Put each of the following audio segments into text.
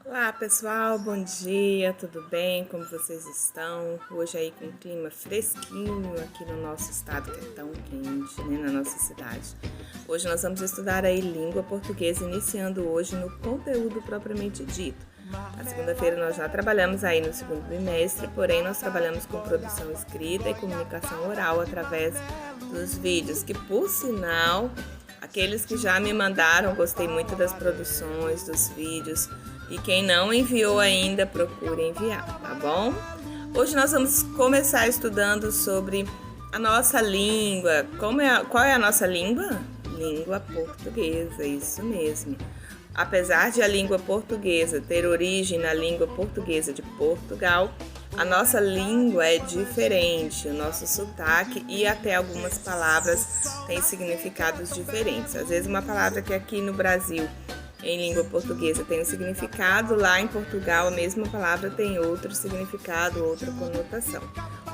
Olá pessoal, bom dia, tudo bem? Como vocês estão? Hoje aí com um clima fresquinho aqui no nosso estado que é tão quente, né, na nossa cidade. Hoje nós vamos estudar aí língua portuguesa, iniciando hoje no conteúdo propriamente dito. Na segunda-feira nós já trabalhamos aí no segundo bimestre, porém nós trabalhamos com produção escrita e comunicação oral através dos vídeos, que por sinal, aqueles que já me mandaram, gostei muito das produções, dos vídeos. E quem não enviou ainda, procure enviar, tá bom? Hoje nós vamos começar estudando sobre a nossa língua. Qual é a nossa língua? Língua portuguesa, isso mesmo. Apesar de a língua portuguesa ter origem na língua portuguesa de Portugal, a nossa língua é diferente, o nosso sotaque e até algumas palavras têm significados diferentes. Às vezes uma palavra que aqui no Brasil em língua portuguesa tem um significado, lá em Portugal a mesma palavra tem outro significado, outra conotação,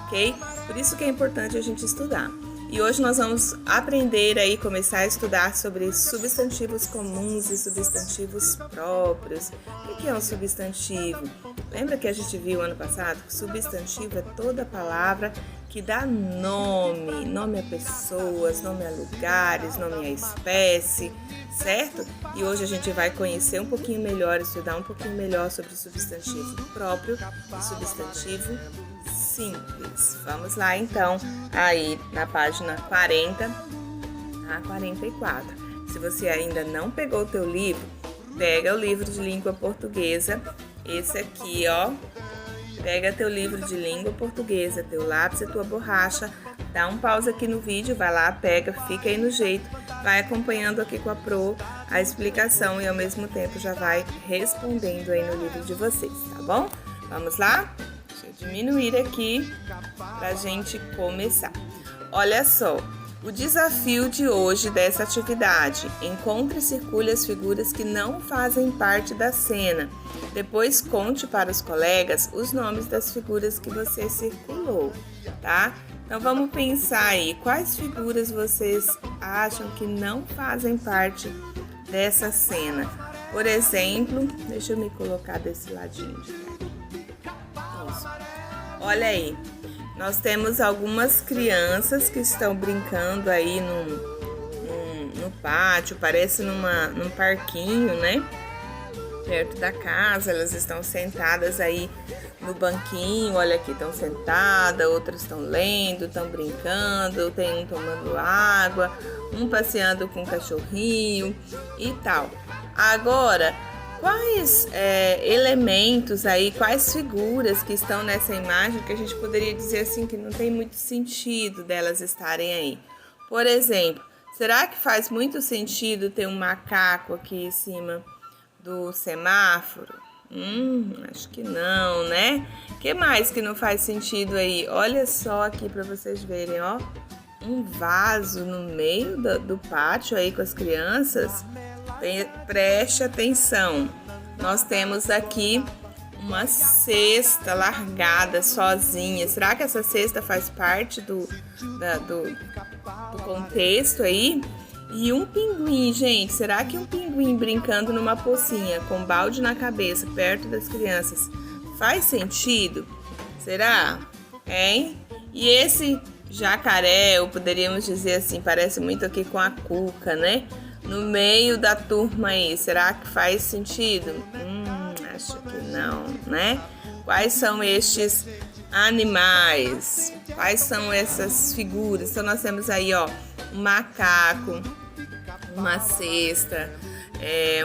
ok? Por isso que é importante a gente estudar. E hoje nós vamos aprender aí, começar a estudar sobre substantivos comuns e substantivos próprios. O que é um substantivo? Lembra que a gente viu ano passado que substantivo é toda palavra que dá nome a pessoas, nome a lugares, nome a espécie, certo? E hoje a gente vai conhecer um pouquinho melhor, estudar um pouquinho melhor sobre substantivo próprio e substantivo simples. Vamos lá então, aí na página 40 a 44. Se você ainda não pegou o teu livro, pega o livro de língua portuguesa, esse aqui, ó. Pega teu livro de língua portuguesa, teu lápis e tua borracha, dá um pause aqui no vídeo, vai lá, pega, fica aí no jeito, vai acompanhando aqui com a Pro a explicação e ao mesmo tempo já vai respondendo aí no livro de vocês, tá bom? Vamos lá? Deixa eu diminuir aqui pra gente começar. Olha só, o desafio de hoje dessa atividade: encontre e circule as figuras que não fazem parte da cena. Depois conte para os colegas os nomes das figuras que você circulou, tá? Então vamos pensar aí, quais figuras vocês acham que não fazem parte dessa cena? Por exemplo, deixa eu me colocar desse ladinho de cá. Isso. Olha aí, nós temos algumas crianças que estão brincando aí no pátio, parece num parquinho, né? Perto da casa, elas estão sentadas aí no banquinho, olha aqui, estão sentadas, outras estão lendo, estão brincando, tem um tomando água, um passeando com um cachorrinho e tal. Agora, quais elementos aí, quais figuras que estão nessa imagem que a gente poderia dizer assim que não tem muito sentido delas estarem aí? Por exemplo, será que faz muito sentido ter um macaco aqui em cima do semáforo? Acho que não, né? O que mais que não faz sentido aí? Olha só aqui para vocês verem, ó. Um vaso no meio do pátio aí com as crianças. Preste atenção. Nós temos aqui uma cesta largada sozinha. Será que essa cesta faz parte do contexto aí? E um pinguim, gente, será que um pinguim brincando numa pocinha com balde na cabeça perto das crianças faz sentido? Será? Hein? E esse jacaré, ou poderíamos dizer assim, parece muito aqui com a Cuca, né? No meio da turma aí, será que faz sentido? Acho que não, né? Quais são estes animais? Quais são essas figuras? Então nós temos aí, ó, um macaco, uma cesta,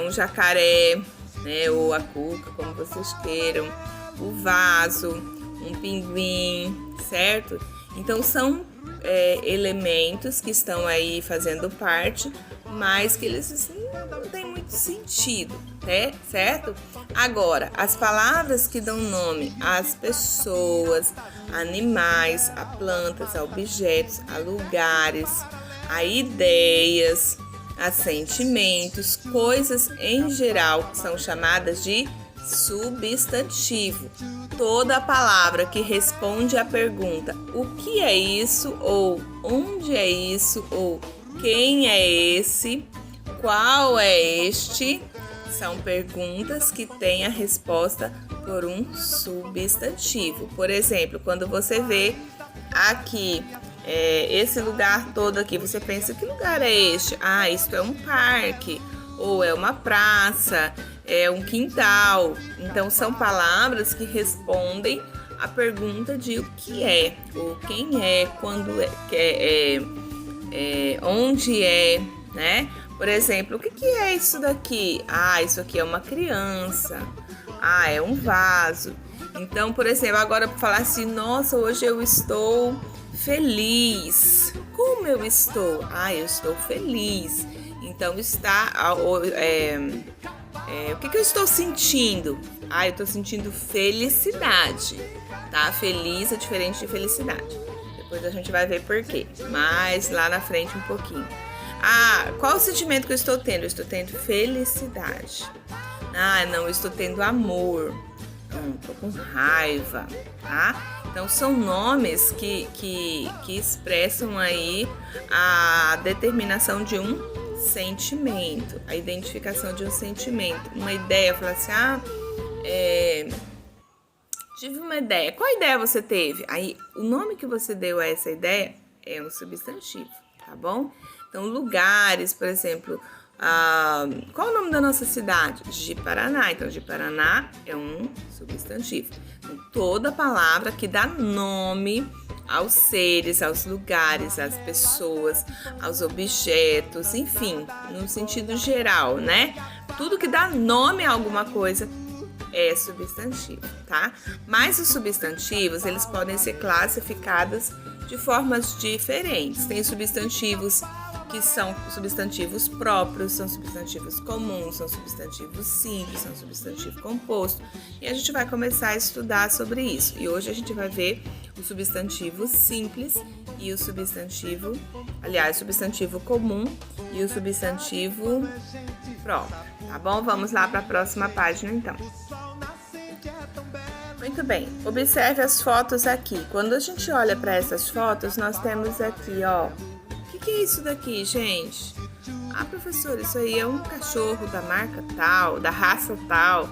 um jacaré, né, ou a cuca, como vocês queiram, o vaso, um pinguim, certo? Então são elementos que estão aí fazendo parte, mas que eles assim, não tem muito sentido, né? Certo? Agora, as palavras que dão nome às pessoas, a animais, a plantas, a objetos, a lugares, a ideias, a sentimentos, coisas em geral, são chamadas de substantivo. Toda palavra que responde à pergunta o que é isso, ou onde é isso, ou quem é esse, qual é este, São perguntas que têm a resposta por um substantivo. Por exemplo, quando você vê aqui esse lugar todo aqui, você pensa, que lugar é este? Ah, isto é um parque, ou é uma praça, é um quintal. Então, são palavras que respondem a pergunta de o que é, ou quem é, quando onde é, né? Por exemplo, o que é isso daqui? Ah, isso aqui é uma criança. Ah, é um vaso. Então, por exemplo, agora para falar assim, nossa, hoje eu estou feliz. Como eu estou? Ah, eu estou feliz. Então, o que eu estou sentindo? Ah, eu estou sentindo felicidade, tá? Feliz é diferente de felicidade. Depois a gente vai ver por quê, mas lá na frente um pouquinho. Ah, qual o sentimento que eu estou tendo? Eu estou tendo felicidade. Ah, não, eu estou tendo amor. Estou com raiva, tá? Então, são nomes que expressam aí a determinação de um sentimento, a identificação de um sentimento, uma ideia. Falar assim, tive uma ideia. Qual ideia você teve? Aí, o nome que você deu a essa ideia é um substantivo, tá bom? Então, lugares, por exemplo, qual é o nome da nossa cidade? Ji-Paraná. Então, Ji-Paraná é um substantivo. Então, toda palavra que dá nome aos seres, aos lugares, às pessoas, aos objetos, enfim, no sentido geral, né? Tudo que dá nome a alguma coisa é substantivo, tá? Mas os substantivos, eles podem ser classificados de formas diferentes. Tem substantivos que são substantivos próprios, são substantivos comuns, são substantivos simples, são substantivo composto. E a gente vai começar a estudar sobre isso. E hoje a gente vai ver o substantivo simples e o substantivo comum e o substantivo próprio, tá bom? Vamos lá para a próxima página, então. Muito bem, observe as fotos aqui. Quando a gente olha para essas fotos, nós temos aqui, ó, o que é isso daqui, gente? Ah, professor, isso aí é um cachorro da marca tal, da raça tal.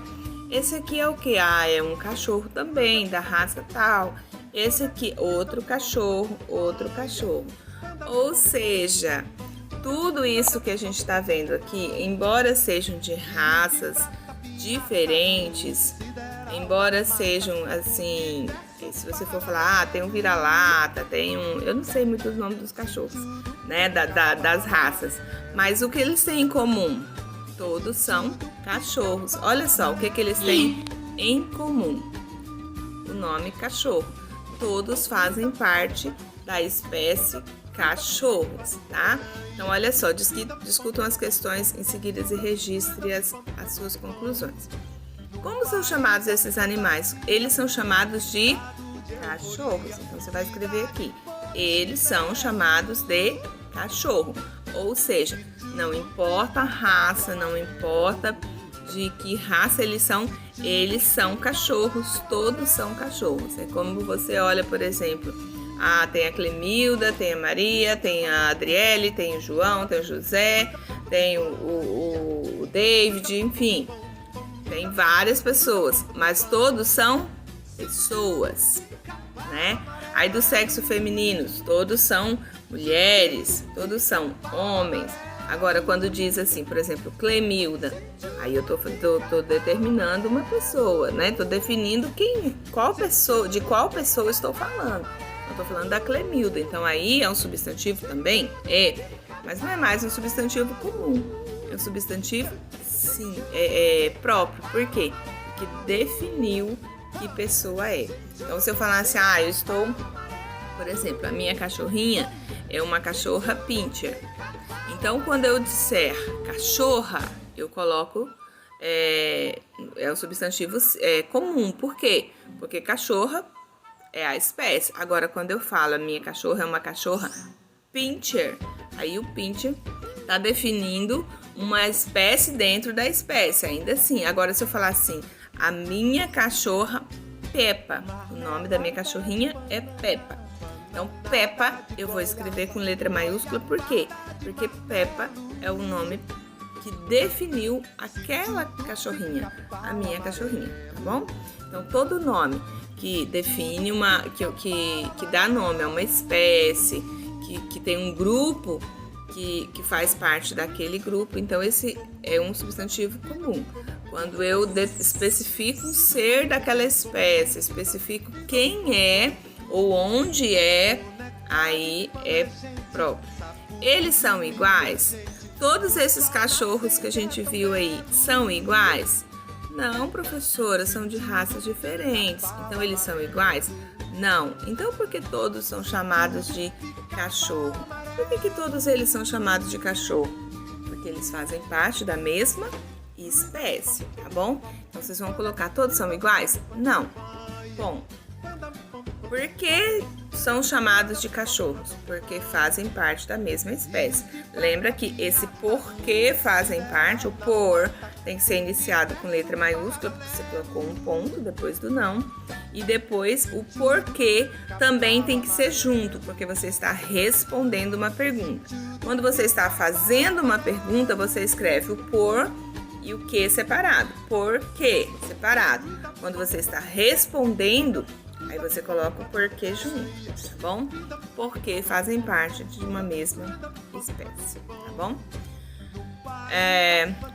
Esse aqui é o que? Ah, é um cachorro também, da raça tal. Esse aqui, outro cachorro, outro cachorro. Ou seja, tudo isso que a gente está vendo aqui, embora sejam de raças diferentes, embora sejam assim, se você for falar, tem um vira-lata, tem um... Eu não sei muito os nomes dos cachorros, né, das raças. Mas o que eles têm em comum? Todos são cachorros. Olha só, o que eles têm em comum? O nome cachorro. Todos fazem parte da espécie cachorros, tá? Então, olha só, discutam as questões em seguida e registre as suas conclusões. Como são chamados esses animais? Eles são chamados de cachorros. Então, você vai escrever aqui. Eles são chamados de cachorro. Ou seja, não importa a raça, não importa de que raça eles são cachorros, todos são cachorros. É como você olha, por exemplo, tem a Clemilda, tem a Maria, tem a Adriele, tem o João, tem o José, tem o David, enfim, tem várias pessoas, mas todos são pessoas, né? Aí do sexo feminino, todos são mulheres, todos são homens. Agora, quando diz assim, por exemplo, Clemilda, aí eu tô determinando uma pessoa, né? Tô definindo de qual pessoa eu estou falando. Eu tô falando da Clemilda, então aí é um substantivo também? É, mas não é mais um substantivo comum. É um substantivo, sim, próprio. Por quê? Porque definiu que pessoa é. Então, se eu falar assim, eu estou... Por exemplo, a minha cachorrinha é uma cachorra pincher. Então, quando eu disser cachorra, eu coloco o substantivo comum. Por quê? Porque cachorra é a espécie. Agora, quando eu falo a minha cachorra é uma cachorra pincher, aí o pincher está definindo uma espécie dentro da espécie, ainda assim. Agora, se eu falar assim, a minha cachorra Peppa, o nome da minha cachorrinha é Peppa. Então, Peppa eu vou escrever com letra maiúscula, por quê? Porque Peppa é o nome que definiu aquela cachorrinha, a minha cachorrinha, tá bom? Então, todo nome que define que dá nome a uma espécie, que tem um grupo que faz parte daquele grupo, então esse é um substantivo comum. Quando eu especifico o ser daquela espécie, especifico quem é ou onde é, aí é próprio. Eles são iguais? Todos esses cachorros que a gente viu aí são iguais? Não, professora, são de raças diferentes. Então eles são iguais? Não. Então por que todos são chamados de cachorro? Por que todos eles são chamados de cachorro? Porque eles fazem parte da mesma espécie, tá bom? Então vocês vão colocar, todos são iguais? Não. Bom, por que são chamados de cachorros? Porque fazem parte da mesma espécie. Lembra que esse porquê fazem parte, o por, tem que ser iniciado com letra maiúscula, porque você colocou um ponto depois do não. E depois o porquê também tem que ser junto, porque você está respondendo uma pergunta. Quando você está fazendo uma pergunta, você escreve o por e o que separado. Por quê separado. Quando você está respondendo, aí você coloca o porquê junto, tá bom? Porque fazem parte de uma mesma espécie, tá bom?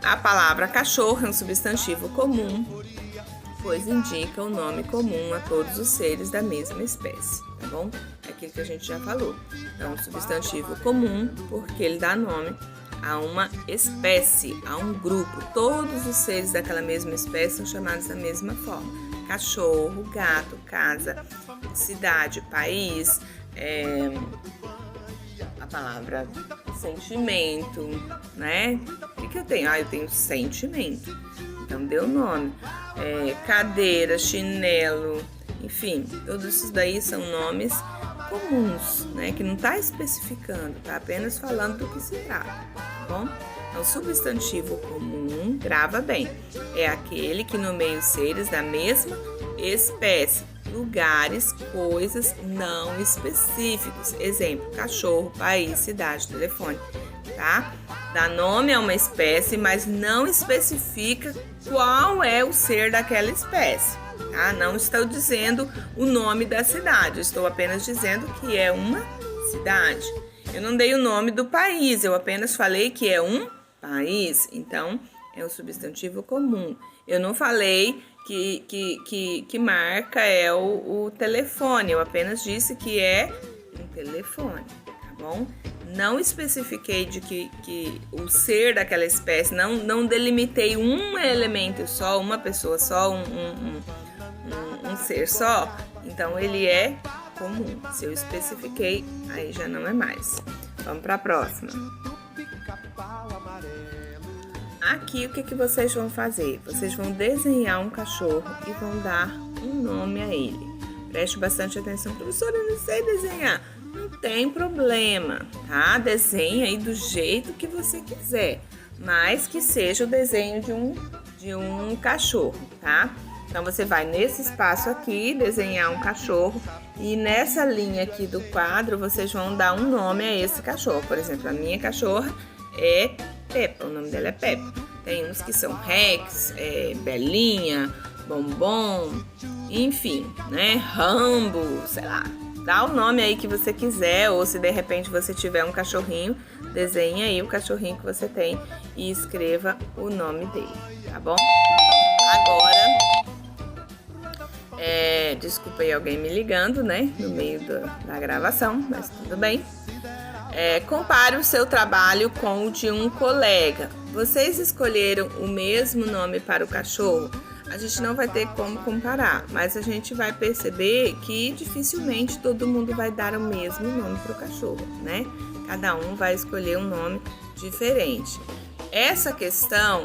A palavra cachorro é um substantivo comum, pois indica o nome comum a todos os seres da mesma espécie, tá bom? É aquilo que a gente já falou. Então, um substantivo comum, porque ele dá nome a uma espécie, a um grupo. Todos os seres daquela mesma espécie são chamados da mesma forma. Cachorro, gato, casa, cidade, país, a palavra sentimento, né? O que eu tenho? Eu tenho sentimento. Então, deu nome. Cadeira, chinelo, enfim, todos esses daí são nomes comuns, né? Que não está especificando, tá apenas falando do que se trata, tá bom? Então, substantivo comum, grava bem, é aquele que nomeia os seres da mesma espécie, lugares, coisas não específicos. Exemplo, cachorro, país, cidade, telefone, tá? Dá nome a uma espécie, mas não especifica qual é o ser daquela espécie, tá? Não estou dizendo o nome da cidade, estou apenas dizendo que é uma cidade. Eu não dei o nome do país, eu apenas falei que é um país, então é um substantivo comum. Eu não falei que marca é o telefone, eu apenas disse que é um telefone, tá bom? Não especifiquei de que o ser daquela espécie, não delimitei um elemento só, uma pessoa só, um ser só, então ele é comum. Se eu especifiquei, aí já não é mais. Vamos para a próxima. Aqui, o que vocês vão fazer? Vocês vão desenhar um cachorro e vão dar um nome a ele. Preste bastante atenção. Professora, eu não sei desenhar. Não tem problema, tá? Desenha aí do jeito que você quiser, mas que seja o desenho de um cachorro, tá? Então, você vai nesse espaço aqui, desenhar um cachorro, e nessa linha aqui do quadro, vocês vão dar um nome a esse cachorro. Por exemplo, a minha cachorra é Peppa, o nome dela é Peppa. Tem uns que são Rex, Belinha, Bombom, enfim, né? Rambo, sei lá. Dá o nome aí que você quiser, ou se de repente você tiver um cachorrinho, desenhe aí o cachorrinho que você tem e escreva o nome dele, tá bom? Agora, desculpa aí alguém me ligando, né? No meio da gravação, mas tudo bem. Compare o seu trabalho com o de um colega. Vocês escolheram o mesmo nome para o cachorro? A gente não vai ter como comparar, mas a gente vai perceber que dificilmente todo mundo vai dar o mesmo nome para o cachorro, né? Cada um vai escolher um nome diferente. Essa questão,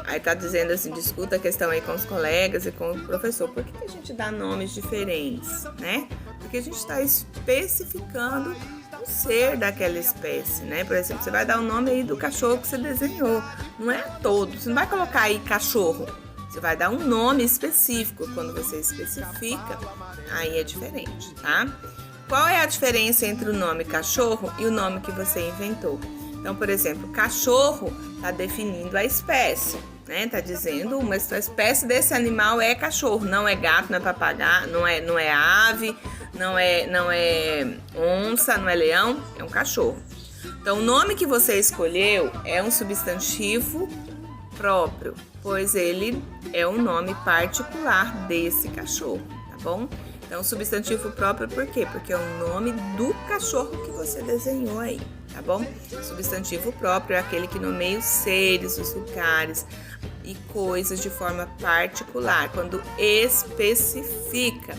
aí tá dizendo assim, discuta a questão aí com os colegas e com o professor. Por que a gente dá nomes diferentes, né? Porque a gente está especificando o ser daquela espécie, né? Por exemplo, você vai dar o nome aí do cachorro que você desenhou, não é todo. Você não vai colocar aí cachorro. Você vai dar um nome específico. Quando você especifica, aí é diferente, tá? Qual é a diferença entre o nome cachorro e o nome que você inventou? Então, por exemplo, cachorro está definindo a espécie, né? Está dizendo uma espécie desse animal é cachorro, não é gato, não é papagaio, não é ave, não é onça, não é leão, é um cachorro. Então, o nome que você escolheu é um substantivo próprio, pois ele é um nome particular desse cachorro, tá bom? Então, substantivo próprio por quê? Porque é o nome do cachorro que você desenhou aí, tá bom? Substantivo próprio é aquele que nomeia os seres, os lugares e coisas de forma particular, quando especifica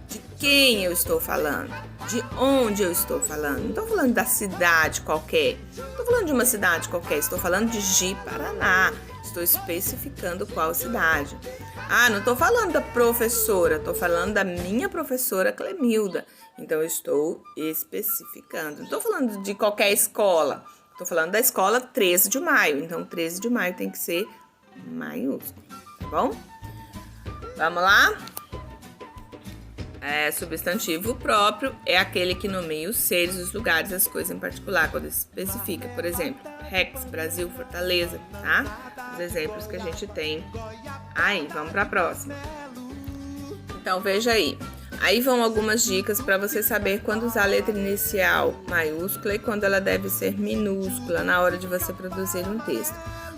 de quem eu estou falando, de onde eu estou falando. Não estou falando da cidade qualquer, não estou falando de uma cidade qualquer, estou falando de Ji-Paraná, estou especificando qual cidade. Ah, não estou falando da professora, estou falando da minha professora Clemilda. Então, eu estou especificando. Não estou falando de qualquer escola, estou falando da escola 13 de maio. Então, 13 de maio tem que ser maiúsculo, tá bom? Vamos lá? Substantivo próprio é aquele que nomeia os seres, os lugares, as coisas em particular, quando especifica. Por exemplo, Rex, Brasil, Fortaleza, tá? Os exemplos que a gente tem aí. Vamos para a próxima. Então, veja aí. Aí vão algumas dicas para você saber quando usar a letra inicial maiúscula e quando ela deve ser minúscula na hora de você produzir um texto.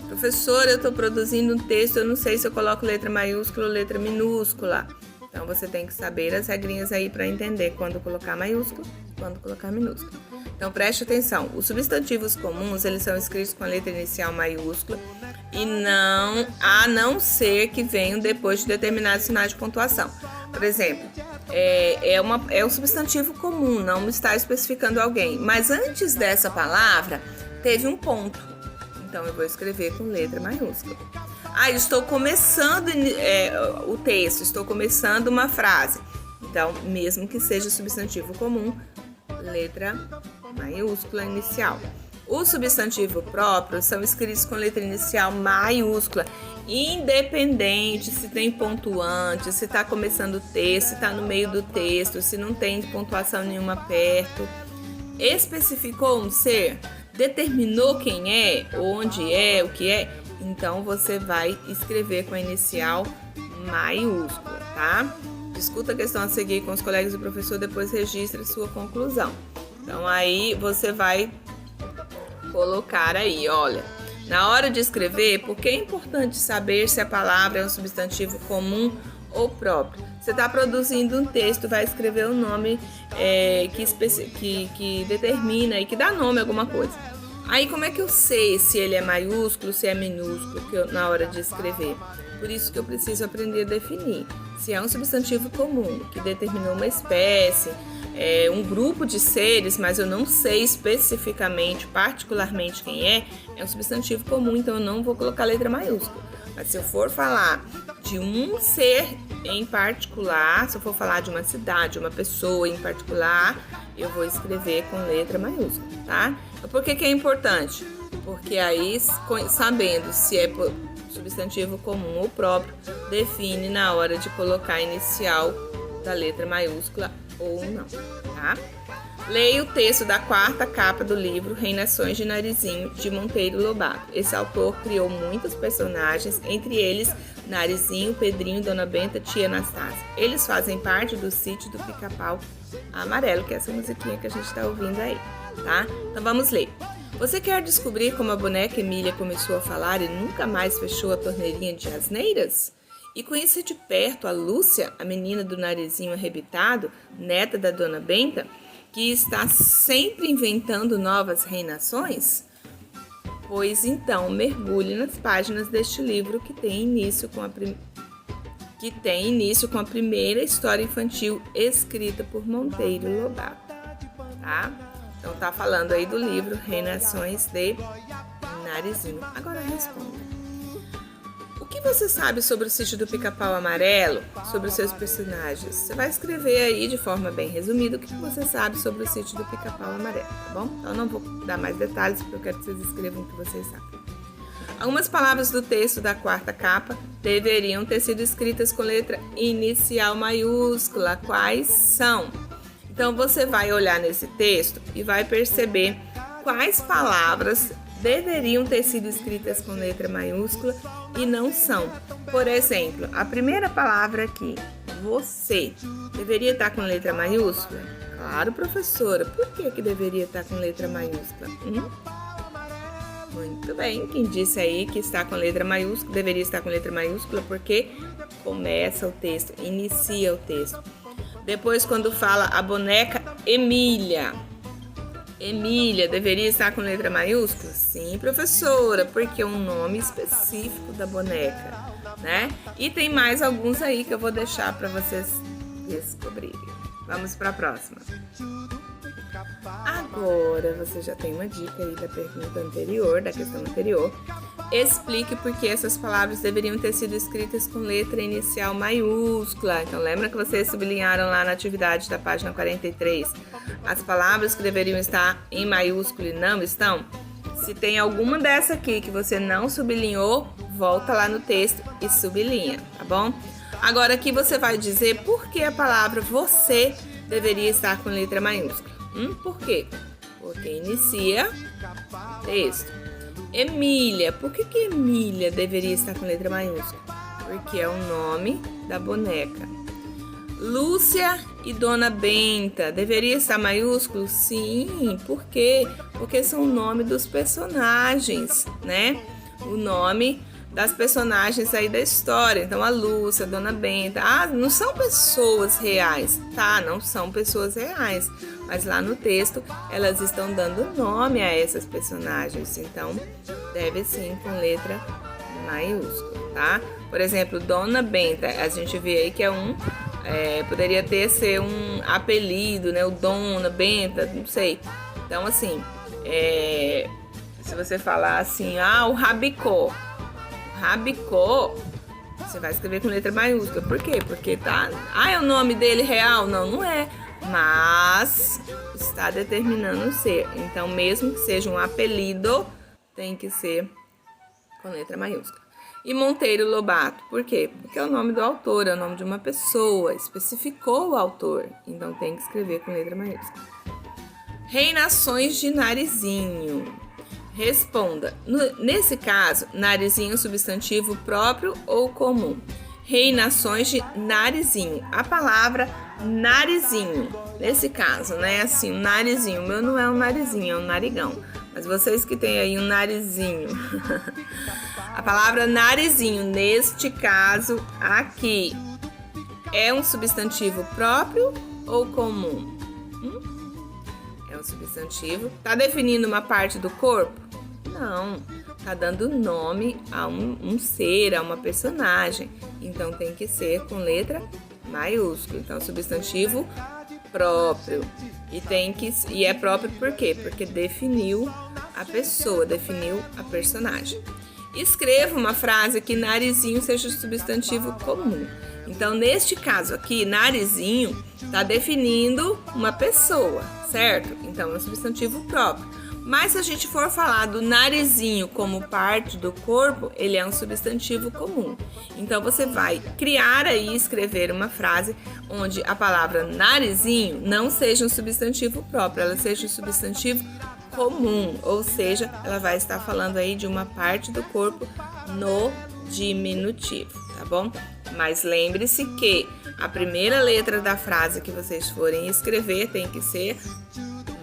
Professora, eu estou produzindo um texto, eu não sei se eu coloco letra maiúscula ou letra minúscula. Então, você tem que saber as regrinhas aí para entender quando colocar maiúsculo e quando colocar minúsculo. Então, preste atenção. Os substantivos comuns, eles são escritos com a letra inicial maiúscula e a não ser que venham depois de determinados sinais de pontuação. Por exemplo, é um substantivo comum, não está especificando alguém. Mas antes dessa palavra, teve um ponto. Então, eu vou escrever com letra maiúscula. Ah, estou começando o texto, estou começando uma frase. Então, mesmo que seja substantivo comum, letra maiúscula inicial. O substantivo próprio são escritos com letra inicial maiúscula, independente se tem pontuante, se está começando o texto, se está no meio do texto, se não tem pontuação nenhuma perto. Especificou um ser, determinou quem é, onde é, o que é. Então, você vai escrever com a inicial maiúscula, tá? Discuta a questão a seguir com os colegas do professor, depois registre sua conclusão. Então, aí você vai colocar aí, olha, na hora de escrever, por que é importante saber se a palavra é um substantivo comum ou próprio? Você está produzindo um texto, vai escrever o nome que determina e que dá nome a alguma coisa. Aí, como é que eu sei se ele é maiúsculo, se é minúsculo na hora de escrever? Por isso que eu preciso aprender a definir. Se é um substantivo comum, que determinou uma espécie, um grupo de seres, mas eu não sei especificamente, particularmente quem é um substantivo comum, então eu não vou colocar letra maiúscula. Mas se eu for falar de um ser em particular, se eu for falar de uma cidade, uma pessoa em particular, eu vou escrever com letra maiúscula, tá? Por que é importante? Porque aí, sabendo se é substantivo comum ou próprio, define na hora de colocar a inicial da letra maiúscula ou não, tá? Leia o texto da 4ª capa do livro Reinações de Narizinho, de Monteiro Lobato. Esse autor criou muitos personagens, entre eles Narizinho, Pedrinho, Dona Benta, Tia Anastácia. Eles fazem parte do Sítio do Pica-Pau Amarelo, que é essa musiquinha que a gente está ouvindo aí, tá? Então vamos ler. Você quer descobrir como a boneca Emília começou a falar e nunca mais fechou a torneirinha de asneiras? E conhecer de perto a Lúcia, a menina do narizinho arrebitado, neta da Dona Benta, que está sempre inventando novas reinações? Pois então, mergulhe nas páginas deste livro que tem início com a primeira história infantil escrita por Monteiro Lobato, tá? Então tá falando aí do livro Reinações de Narizinho. Agora responda. O que você sabe sobre o Sítio do Pica-Pau Amarelo? Sobre os seus personagens? Você vai escrever aí de forma bem resumida o que você sabe sobre o Sítio do Pica-Pau Amarelo, tá bom? Então eu não vou dar mais detalhes porque eu quero que vocês escrevam o que vocês sabem. Algumas palavras do texto da 4ª capa deveriam ter sido escritas com letra inicial maiúscula. Quais são? Então você vai olhar nesse texto e vai perceber quais palavras deveriam ter sido escritas com letra maiúscula e não são. Por exemplo, a primeira palavra aqui, você, deveria estar com letra maiúscula? Claro, professora. Por que deveria estar com letra maiúscula? Muito bem. Quem disse aí que está com letra maiúscula, deveria estar com letra maiúscula porque começa o texto, inicia o texto. Depois, quando fala a boneca Emília. Emília deveria estar com letra maiúscula? Sim, professora, porque é um nome específico da boneca, né? E tem mais alguns aí que eu vou deixar para vocês descobrirem. Vamos para a próxima. Agora você já tem uma dica aí da pergunta anterior, da questão anterior. Explique por que essas palavras deveriam ter sido escritas com letra inicial maiúscula. Então, lembra que vocês sublinharam lá na atividade da página 43 as palavras que deveriam estar em maiúsculo e não estão? Se tem alguma dessa aqui que você não sublinhou, volta lá no texto e sublinha, tá bom? Agora aqui você vai dizer por que a palavra você deveria estar com letra maiúscula. Por quê? Porque inicia o texto. Emília, por que Emília deveria estar com letra maiúscula? Porque é o nome da boneca. Lúcia e Dona Benta, deveria estar maiúsculo? Sim, por quê? Porque são o nome dos personagens, né? O nome das personagens aí da história. Então, a Lúcia, a Dona Benta, não são pessoas reais, tá? Não são pessoas reais, mas lá no texto elas estão dando nome a essas personagens, então deve sim com letra maiúscula, tá? Por exemplo, Dona Benta, a gente vê aí que poderia ser um apelido, né? O Dona Benta, não sei. Então, assim, se você falar assim, o Rabicó, você vai escrever com letra maiúscula. Por quê? Porque é o nome dele real? Não é. Mas está determinando ser. Então, mesmo que seja um apelido, tem que ser com letra maiúscula. E Monteiro Lobato, por quê? Porque é o nome do autor, é o nome de uma pessoa, especificou o autor. Então, tem que escrever com letra maiúscula. Reinações de Narizinho. Responda. Nesse caso, narizinho substantivo próprio ou comum? Reinações de narizinho. A palavra narizinho. Nesse caso, né? Assim, o narizinho. O meu não é um narizinho, é um narigão. Mas vocês que têm aí um narizinho. A palavra narizinho, neste caso aqui, é um substantivo próprio ou comum? É um substantivo. Tá definindo uma parte do corpo? Não, tá dando nome a um ser, a uma personagem. Então tem que ser com letra maiúscula. Então, substantivo próprio. E é próprio por quê? Porque definiu a pessoa, definiu a personagem. Escreva uma frase que narizinho seja o substantivo comum. Então, neste caso aqui, narizinho tá definindo uma pessoa, certo? Então, é um substantivo próprio. Mas se a gente for falar do narizinho como parte do corpo, ele é um substantivo comum. Então, você vai criar aí, escrever uma frase onde a palavra narizinho não seja um substantivo próprio, ela seja um substantivo comum, ou seja, ela vai estar falando aí de uma parte do corpo no diminutivo, tá bom? Mas lembre-se que a primeira letra da frase que vocês forem escrever tem que ser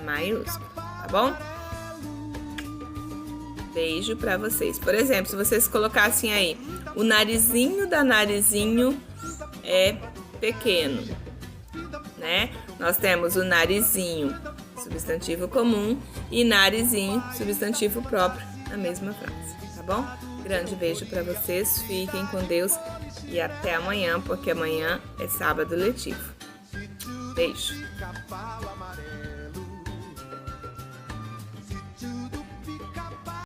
maiúscula, tá bom? Beijo pra vocês. Por exemplo, se vocês colocassem aí, o narizinho da narizinho é pequeno, né? Nós temos o narizinho, substantivo comum, e narizinho, substantivo próprio, na mesma frase, tá bom? Grande beijo pra vocês, fiquem com Deus e até amanhã, porque amanhã é sábado letivo. Beijo.